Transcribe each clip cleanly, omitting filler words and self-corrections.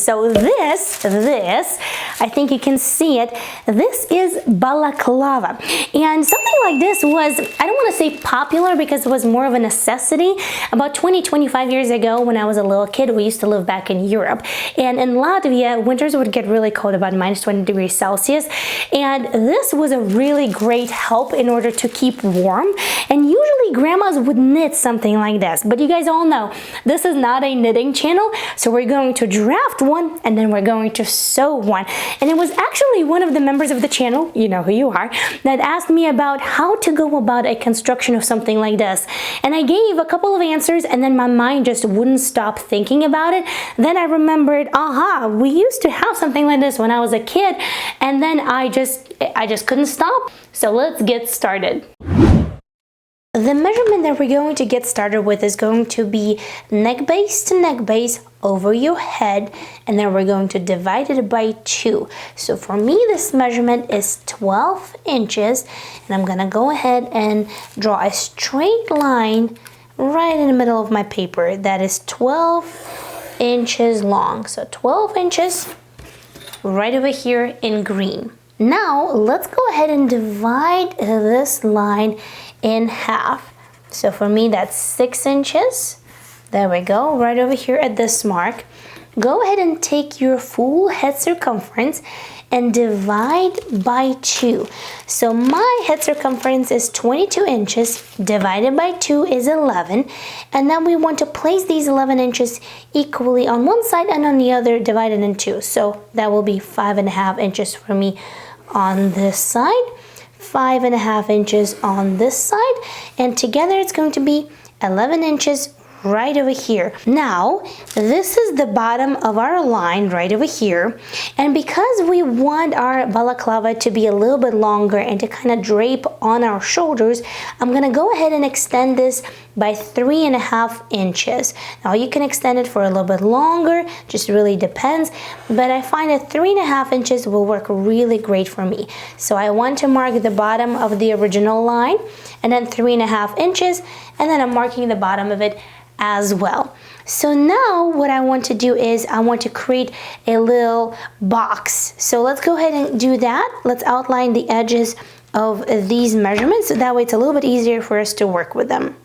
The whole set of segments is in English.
so this, I think you can see it, this is balaclava. And something like this was, I don't want to say popular because it was more of a necessity. About 20-25 years ago when I was a little kid, we used to live back in Europe. And in Latvia, winters would get really cold, about -20°C. And this was a really great help in order to keep warm. And usually grandmas would knit something like this. But you guys all know, this is not a knitting channel. So we're going to draft one and then we're going to sew one. And it was actually one of the members of the channel, you know who you are, that asked me about how to go about a construction of something like this. And I gave a couple of answers and then my mind just wouldn't stop thinking about it. Then I remembered, aha, we used to have something like this when I was a kid, and then I just couldn't stop. So let's get started. The measurement that we're going to get started with is going to be neck base to neck base over your head, and then we're going to divide it by 2. So for me, this measurement is 12 inches, and I'm gonna go ahead and draw a straight line right in the middle of my paper that is 12 inches long. So 12 inches right over here in green. Now let's go ahead and divide this line in half. So for me, that's 6 inches. There we go, right over here at this mark. Go ahead and take your full head circumference and divide by 2. So my head circumference is 22 inches, divided by 2 is 11, and then we want to place these 11 inches equally on one side and on the other, divided in 2. So that will be 5.5 inches for me on this side, 5.5 inches on this side, and together it's going to be 11 inches right over here. Now, this is the bottom of our line right over here, and because we want our balaclava to be a little bit longer and to kind of drape on our shoulders, I'm gonna go ahead and extend this by 3.5 inches. Now you can extend it for a little bit longer, just really depends, but I find that 3.5 inches will work really great for me. So I want to mark the bottom of the original line and then 3.5 inches, and then I'm marking the bottom of it as well. So now what I want to do is I want to create a little box. So let's go ahead and do that. Let's outline the edges of these measurements so that way it's a little bit easier for us to work with them.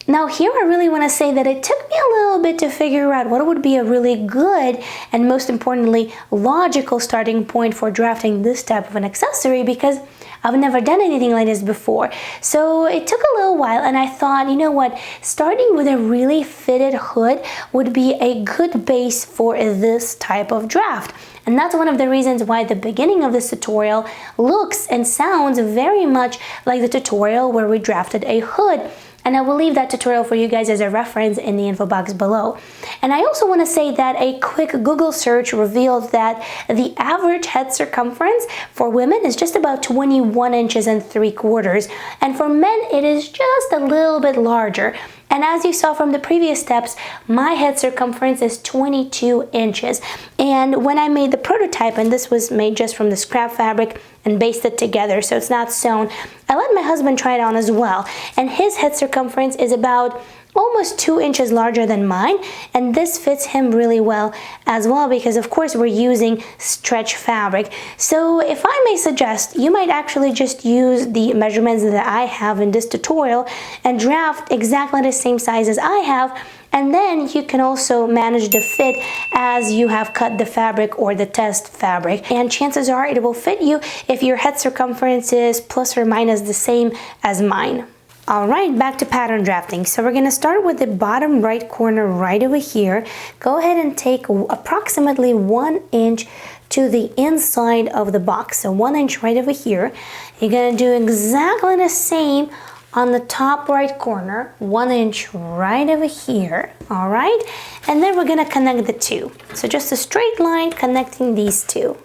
Now here I really want to say that it took me a little bit to figure out what would be a really good and most importantly logical starting point for drafting this type of an accessory, because I've never done anything like this before. So it took a little while and I thought, you know what, starting with a really fitted hood would be a good base for this type of draft. And that's one of the reasons why the beginning of this tutorial looks and sounds very much like the tutorial where we drafted a hood. And I will leave that tutorial for you guys as a reference in the info box below. And I also want to say that a quick Google search revealed that the average head circumference for women is just about 21 inches and 3/4. And for men, it is just a little bit larger. And as you saw from the previous steps, my head circumference is 22 inches. And when I made the prototype, and this was made just from the scrap fabric and basted together, so it's not sewn, I let my husband try it on as well. And his head circumference is about almost 2 inches larger than mine, and this fits him really well as well because of course we're using stretch fabric. So if I may suggest, you might actually just use the measurements that I have in this tutorial and draft exactly the same size as I have, and then you can also manage the fit as you have cut the fabric or the test fabric, and chances are it will fit you if your head circumference is plus or minus the same as mine. Alright, back to pattern drafting. So we're going to start with the bottom right corner right over here. Go ahead and take approximately 1 inch to the inside of the box. So 1 inch right over here. You're going to do exactly the same on the top right corner, 1 inch right over here. Alright, and then we're going to connect the two. So just a straight line connecting these two.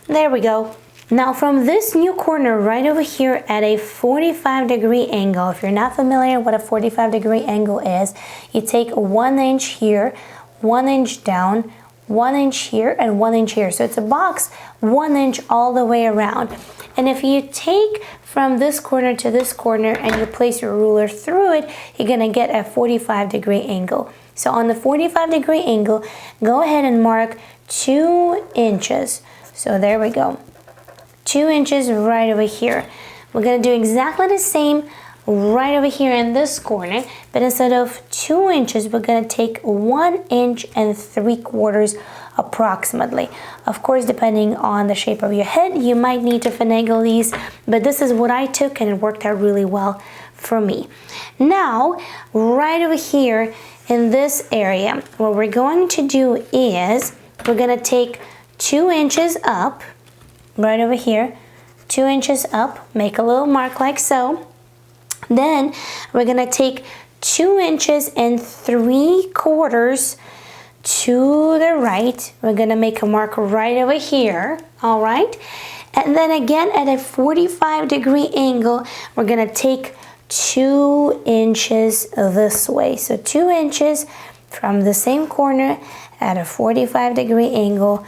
There we go. Now from this new corner right over here at a 45-degree angle, if you're not familiar what a 45-degree angle is, you take 1 inch here, 1 inch down, 1 inch here, and 1 inch here. So it's a box 1 inch all the way around. And if you take from this corner to this corner and you place your ruler through it, you're gonna get a 45-degree angle. So on the 45-degree angle, go ahead and mark 2 inches. So there we go. 2 inches right over here. We're gonna do exactly the same right over here in this corner, but instead of 2 inches, we're gonna take 1 inch and 3/4 approximately. Of course, depending on the shape of your head, you might need to finagle these, but this is what I took and it worked out really well for me. Now, right over here in this area, what we're going to do is we're gonna take 2 inches up, right over here, 2 inches up, make a little mark like so. Then we're gonna take 2 inches and 3/4 to the right. We're gonna make a mark right over here, all right? And then again at a 45-degree angle, we're gonna take 2 inches this way. So 2 inches from the same corner at a 45-degree angle.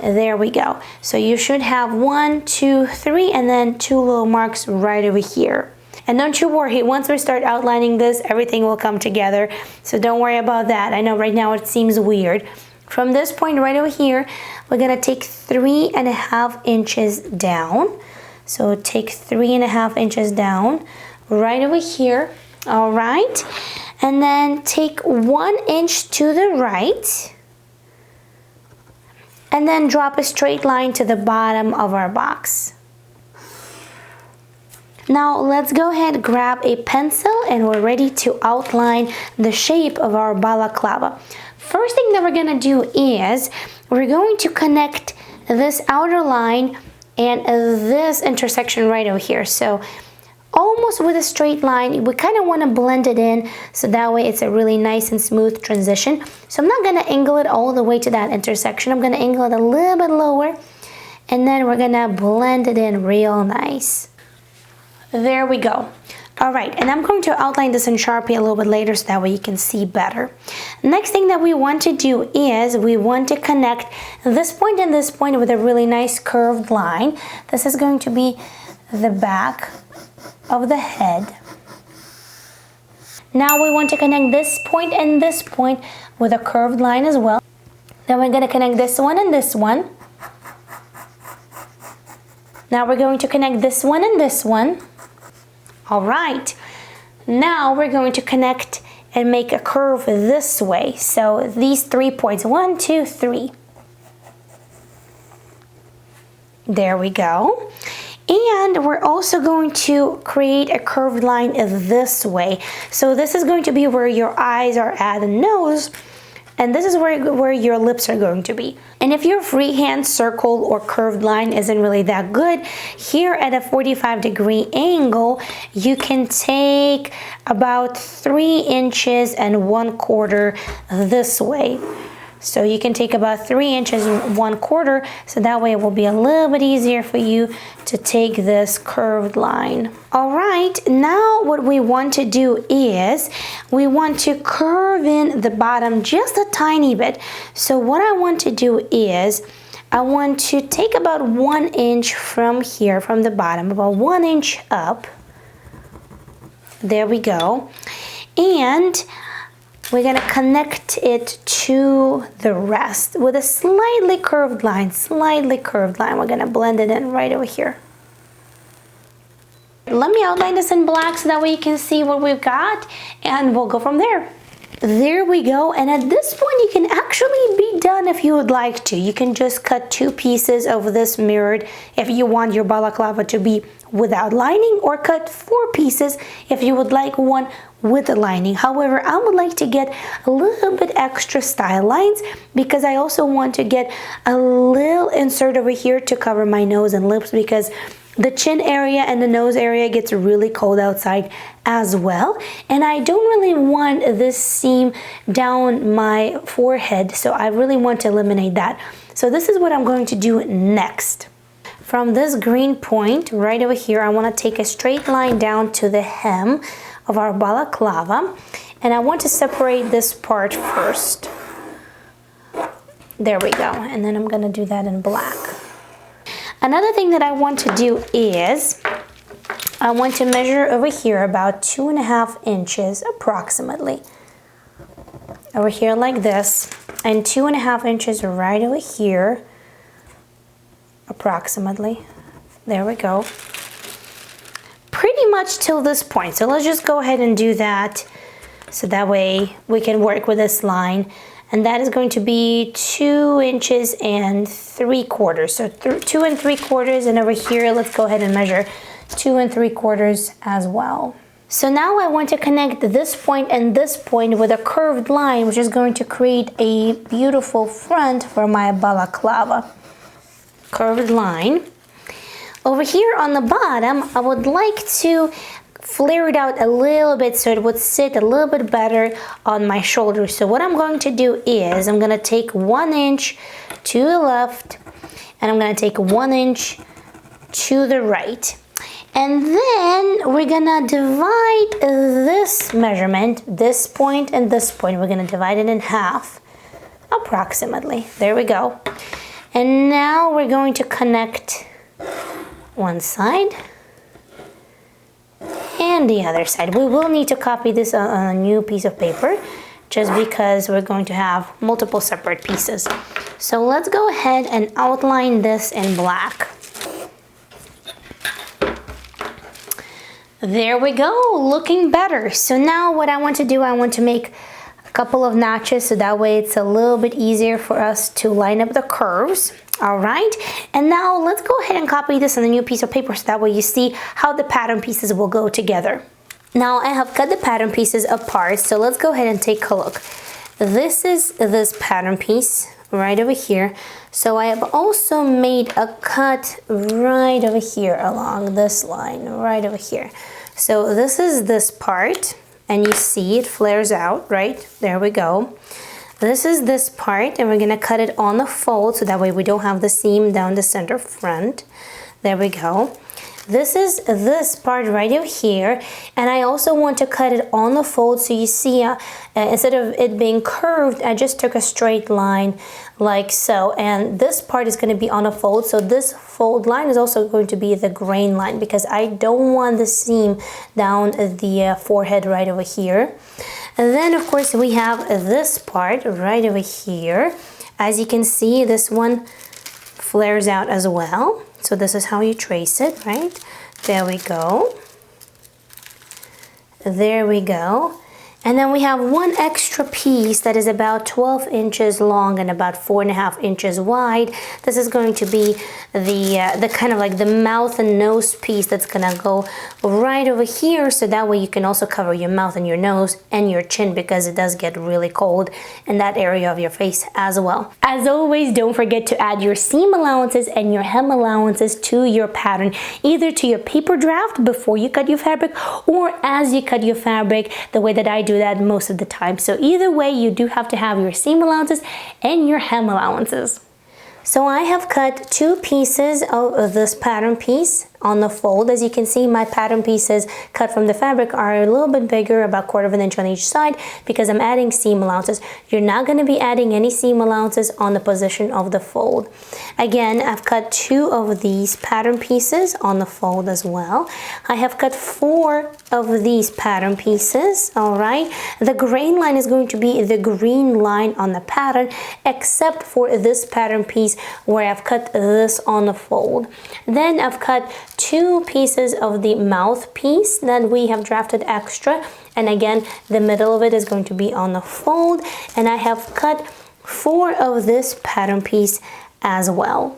There we go. So you should have 1, 2, 3, and then 2 little marks right over here. And don't you worry, once we start outlining this, everything will come together. So don't worry about that. I know right now it seems weird. From this point right over here, we're gonna take 3.5 inches down. So take 3.5 inches down right over here, all right? And then take 1 inch to the right. And then drop a straight line to the bottom of our box. Now let's go ahead, grab a pencil, and we're ready to outline the shape of our balaclava. First thing that we're gonna do is we're going to connect this outer line and this intersection right over here. So almost with a straight line, we kind of want to blend it in so that way it's a really nice and smooth transition. So I'm not gonna angle it all the way to that intersection. I'm gonna angle it a little bit lower, and then we're gonna blend it in real nice. There we go. All right, and I'm going to outline this in Sharpie a little bit later so that way you can see better. Next thing that we want to do is we want to connect this point and this point with a really nice curved line. This is going to be the back of the head. Now we want to connect this point and this point with a curved line as well. Then we're going to connect this one and this one. Now we're going to connect this one and this one. All right, now we're going to connect and make a curve this way. So these 3 points, 1, 2, 3. There we go. And we're also going to create a curved line this way. So this is going to be where your eyes are at the nose, and this is where your lips are going to be. And if your freehand circle or curved line isn't really that good, here at a 45-degree angle, you can take about 3 inches and 1/4 this way. So you can take about 3 inches and 1/4, so that way it will be a little bit easier for you to take this curved line. All right, now what we want to do is we want to curve in the bottom just a tiny bit. So what I want to do is I want to take about 1 inch from here, from the bottom, about 1 inch up. There we go. And we're gonna connect it to the rest with a slightly curved line, We're gonna blend it in right over here. Let me outline this in black so that way you can see what we've got, and we'll go from there. There we go, and at this point you can actually be done if you would like to. You can just cut 2 pieces of this mirrored if you want your balaclava to be without lining, or cut 4 pieces if you would like one with the lining. However, I would like to get a little bit extra style lines because I also want to get a little insert over here to cover my nose and lips, because the chin area and the nose area gets really cold outside as well, and I don't really want this seam down my forehead, so I really want to eliminate that. So this is what I'm going to do next. From this green point right over here, I want to take a straight line down to the hem of our balaclava, and I want to separate this part first. There we go, and then I'm going to do that in black. Another thing that I want to do is I want to measure over here about 2.5 inches approximately. over here like this, and 2.5 inches right over here, approximately. There we go. Pretty much till this point. So let's just go ahead and do that, so that way we can work with this line. And that is going to be 2 inches and 3/4. So 2 3/4, and over here, let's go ahead and measure 2 3/4 as well. So now I want to connect this point and this point with a curved line, which is going to create a beautiful front for my balaclava. Curved line. Over here on the bottom, I would like to flare it out a little bit so it would sit a little bit better on my shoulders. So what I'm going to do is I'm going to take 1 inch to the left, and I'm going to take 1 inch to the right. And then we're gonna divide this measurement, this point and this point, we're gonna divide it in half, approximately. There we go. And now we're going to connect one side and the other side. We will need to copy this on a new piece of paper, just because we're going to have multiple separate pieces. So let's go ahead and outline this in black. There we go, looking better. So now what I want to do, I want to make a couple of notches, so that way it's a little bit easier for us to line up the curves. All right, and now let's go ahead and copy this on a new piece of paper, so that way you see how the pattern pieces will go together. Now I have cut the pattern pieces apart, so let's go ahead and take a look. This is this pattern piece right over here. So I have also made a cut right over here along this line, right over here. So this is this part, and you see it flares out, right? There we go. This is this part, and we're gonna cut it on the fold, so that way we don't have the seam down the center front. There we go. This is this part right over here, and I also want to cut it on the fold, so you see instead of it being curved, I just took a straight line like so, and this part is going to be on a fold, so this fold line is also going to be the grain line, because I don't want the seam down the forehead right over here. And then of course we have this part right over here. As you can see, this one flares out as well. So this is how you trace it, right? There we go. There we go. And then we have one extra piece that is about 12 inches long and about 4.5 inches wide. This is going to be the kind of like the mouth and nose piece that's gonna go right over here, so that way you can also cover your mouth and your nose and your chin, because it does get really cold in that area of your face as well. As always, don't forget to add your seam allowances and your hem allowances to your pattern, either to your paper draft before you cut your fabric, or as you cut your fabric, the way that I do that most of the time. So either way, you do have to have your seam allowances and your hem allowances. So I have cut 2 pieces of this pattern piece on the fold. As you can see, my pattern pieces cut from the fabric are a little bit bigger, about 1/4 inch on each side, because I'm adding seam allowances. You're not going to be adding any seam allowances on the position of the fold. Again, I've cut 2 of these pattern pieces on the fold as well. I have cut 4 of these pattern pieces, all right? The grain line is going to be the green line on the pattern, except for this pattern piece where I've cut this on the fold. Then I've cut 2 pieces of the mouth piece that we have drafted extra, and again the middle of it is going to be on the fold, and I have cut 4 of this pattern piece as well.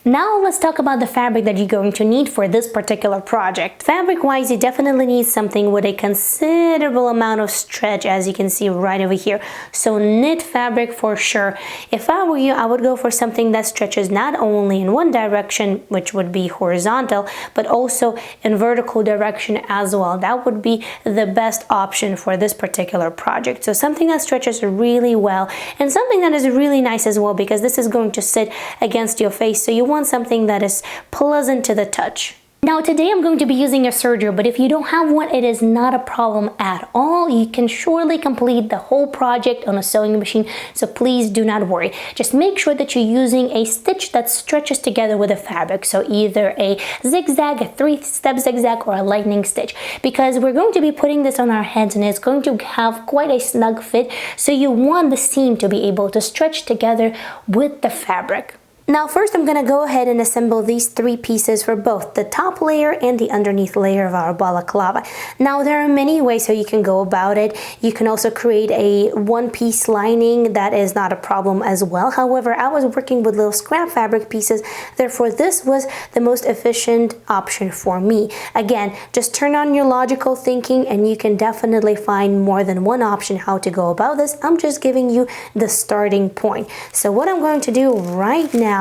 Now let's talk about the fabric that you're going to need for this particular project. Fabric wise, you definitely need something with a considerable amount of stretch, as you can see right over here. So knit fabric for sure. If I were you, I would go for something that stretches not only in one direction, which would be horizontal, but also in vertical direction as well. That would be the best option for this particular project. So something that stretches really well, and something that is really nice as well, because this is going to sit against your face. So you want something that is pleasant to the touch. Now today I'm going to be using a serger, but if you don't have one, it is not a problem at all. You can surely complete the whole project on a sewing machine, so please do not worry. Just make sure that you're using a stitch that stretches together with the fabric, so either a zigzag, a 3-step zigzag, or a lightning stitch, because we're going to be putting this on our heads and it's going to have quite a snug fit, so you want the seam to be able to stretch together with the fabric. Now first I'm going to go ahead and assemble these 3 pieces for both the top layer and the underneath layer of our balaclava. Now there are many ways how you can go about it. You can also create a one-piece lining. That is not a problem as well. However, I was working with little scrap fabric pieces, therefore this was the most efficient option for me. Again, just turn on your logical thinking and you can definitely find more than one option how to go about this. I'm just giving you the starting point. So what I'm going to do right now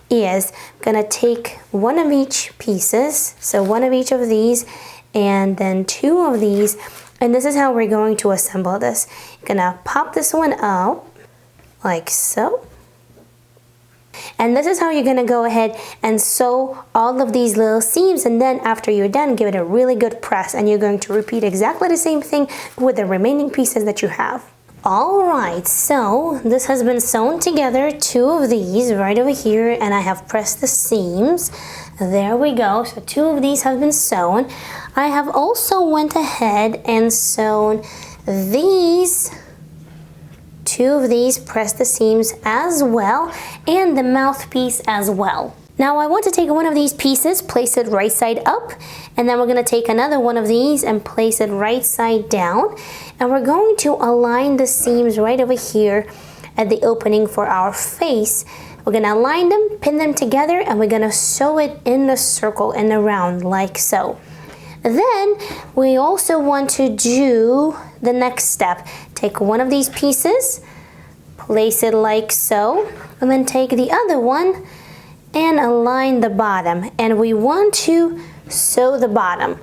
is gonna take one of each pieces, so one of each of these and then 2 of these, and this is how we're going to assemble this. Gonna pop this one out like so, and this is how you're gonna go ahead and sew all of these little seams, and then after you're done, give it a really good press, and you're going to repeat exactly the same thing with the remaining pieces that you have. Alright, so this has been sewn together, 2 of these right over here, and I have pressed the seams. There we go, so 2 of these have been sewn. I have also went ahead and sewn these, 2 of these, pressed the seams as well, and the mouthpiece as well. Now I want to take one of these pieces, place it right side up, and then we're going to take another one of these and place it right side down, and we're going to align the seams right over here at the opening for our face. We're going to align them, pin them together, and we're going to sew it in a circle and around like so. Then we also want to do the next step. Take one of these pieces, place it like so, and then take the other one and align the bottom, and we want to sew the bottom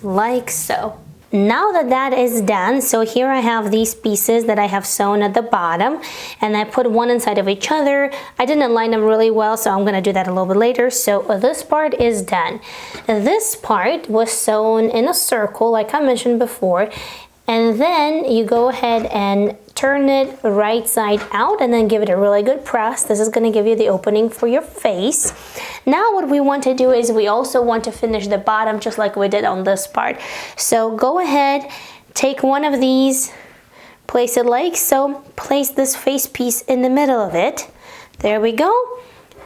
like so. Now that that is done, so here I have these pieces that I have sewn at the bottom, and I put one inside of each other. I didn't align them really well, so I'm going to do that a little bit later. So this part is done. This part was sewn in a circle like I mentioned before, and then you go ahead and turn it right side out and then give it a really good press. This is going to give you the opening for your face. Now what we want to do is we also want to finish the bottom just like we did on this part. So go ahead, take one of these, place it like so, place this face piece in the middle of it. There we go.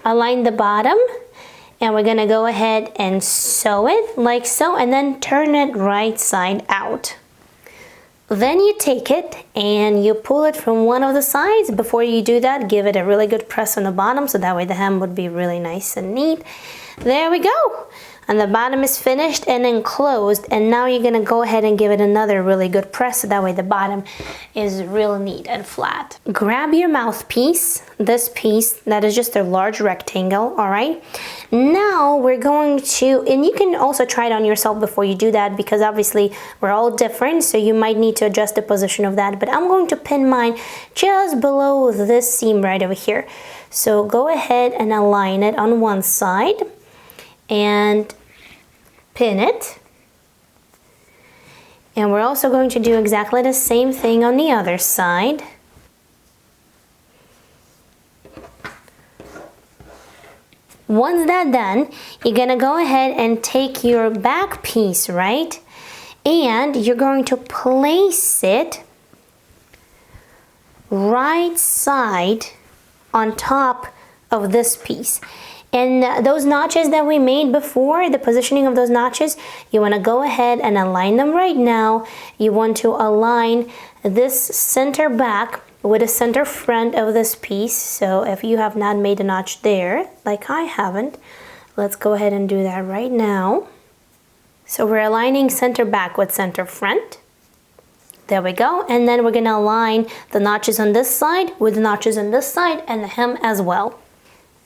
Align the bottom, and we're going to go ahead and sew it like so, and then turn it right side out. Then you take it and you pull it from one of the sides. Before you do that, give it a really good press on the bottom, so that way the hem would be really nice and neat. There we go. And the bottom is finished and enclosed, and now you're gonna go ahead and give it another really good press, so that way the bottom is real neat and flat. Grab your mouthpiece, this piece that is just a large rectangle, all right? Now we're going to, and you can also try it on yourself before you do that, because obviously we're all different, so you might need to adjust the position of that, but I'm going to pin mine just below this seam right over here. So go ahead and align it on one side and pin it. And we're also going to do exactly the same thing on the other side. Once that's done, you're gonna go ahead and take your back piece, right? And you're going to place it right side on top of this piece. And those notches that we made before, the positioning of those notches, you want to go ahead and align them right now. You want to align this center back with the center front of this piece. So if you have not made a notch there, like I haven't, let's go ahead and do that right now. So we're aligning center back with center front. There we go. And then we're going to align the notches on this side with the notches on this side and the hem as well.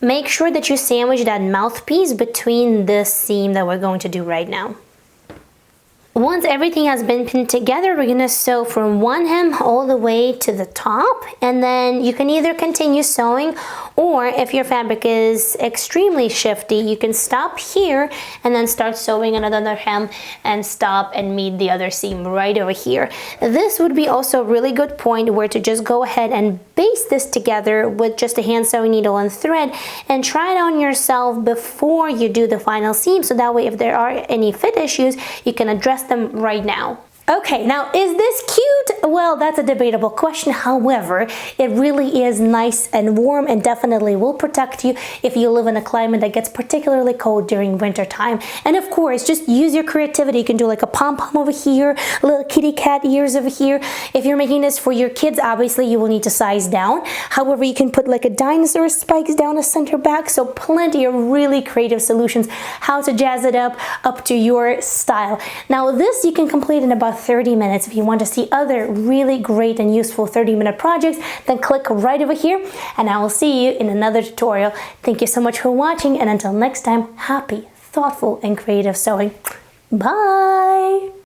Make sure that you sandwich that mouthpiece between this seam that we're going to do right now. Once everything has been pinned together, we're gonna sew from one hem all the way to the top, and then you can either continue sewing, or if your fabric is extremely shifty, you can stop here and then start sewing another hem and stop and meet the other seam right over here. This would be also a really good point where to just go ahead and baste this together with just a hand sewing needle and thread, and try it on yourself before you do the final seam, so that way if there are any fit issues, you can address them right now. Okay, now is this cute? Well, that's a debatable question. However, it really is nice and warm and definitely will protect you if you live in a climate that gets particularly cold during winter time. And of course, just use your creativity. You can do like a pom-pom over here, little kitty cat ears over here. If you're making this for your kids, obviously you will need to size down. However, you can put like a dinosaur spikes down a center back. So plenty of really creative solutions how to jazz it up to your style. Now this you can complete in about 30 minutes. If you want to see other really great and useful 30-minute projects, then click right over here, and I will see you in another tutorial. Thank you so much for watching, and until next time, happy, thoughtful, and creative sewing. Bye!